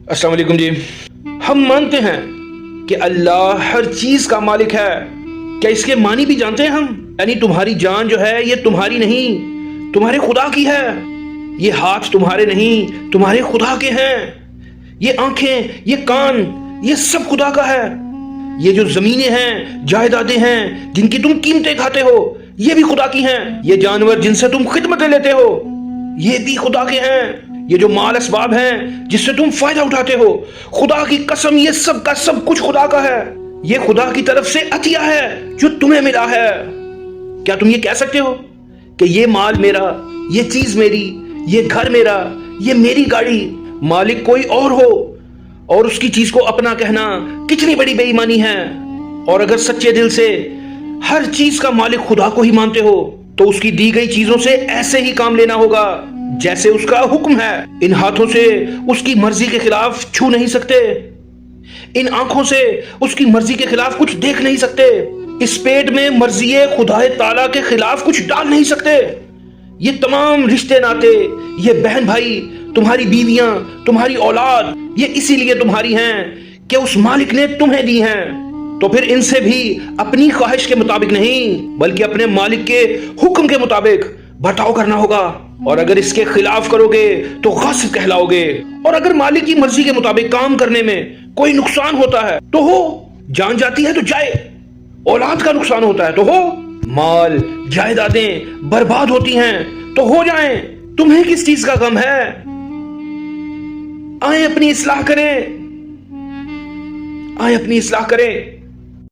السلام علیکم جی. ہم مانتے ہیں کہ اللہ ہر چیز کا مالک ہے. کیا اس کے معنی بھی جانتے ہیں ہم؟ یعنی تمہاری جان جو ہے یہ تمہاری نہیں، تمہارے خدا کی ہے. یہ ہاتھ تمہارے نہیں، تمہارے خدا کے ہیں. یہ آنکھیں، یہ کان، یہ سب خدا کا ہے. یہ جو زمینیں ہیں، جائیدادیں ہیں جن کی تم قیمتیں کھاتے ہو، یہ بھی خدا کی ہیں. یہ جانور جن سے تم خدمتیں لیتے ہو، یہ بھی خدا کے ہیں. یہ جو مال اسباب ہیں جس سے تم فائدہ اٹھاتے ہو، خدا کی قسم یہ سب کا سب کچھ خدا کا ہے. یہ خدا کی طرف سے عطیہ ہے جو تمہیں ملا ہے. کیا تم یہ کہہ سکتے ہو کہ یہ مال میرا، یہ چیز میری، یہ گھر میرا، یہ میری گاڑی، مالک کوئی اور ہو، اور اس کی چیز کو اپنا کہنا کتنی بڑی بے ایمانی ہے؟ اور اگر سچے دل سے ہر چیز کا مالک خدا کو ہی مانتے ہو تو اس کی دی گئی چیزوں سے ایسے ہی کام لینا ہوگا جیسے اس کا حکم ہے. ان ہاتھوں سے اس کی مرضی کے خلاف چھو نہیں سکتے، ان آنکھوں سے اس کی مرضی کے خلاف کچھ دیکھ نہیں سکتے، اس پیٹ میں مرضی خدا تعالیٰ کے خلاف کچھ ڈال نہیں سکتے. یہ تمام رشتے ناتے، یہ بہن بھائی، تمہاری بیویاں، تمہاری اولاد، یہ اسی لیے تمہاری ہیں کہ اس مالک نے تمہیں دی ہیں. تو پھر ان سے بھی اپنی خواہش کے مطابق نہیں بلکہ اپنے مالک کے حکم کے مطابق برتاؤ کرنا ہوگا. اور اگر اس کے خلاف کرو گے تو غاصب کہلاؤ گے. اور اگر مالک کی مرضی کے مطابق کام کرنے میں کوئی نقصان ہوتا ہے تو ہو، جان جاتی ہے تو جائے، اولاد کا نقصان ہوتا ہے تو ہو، مال جائیدادیں برباد ہوتی ہیں تو ہو جائیں. تمہیں کس چیز کا غم ہے؟ آئیں اپنی اصلاح کریں، آئیں اپنی اصلاح کریں.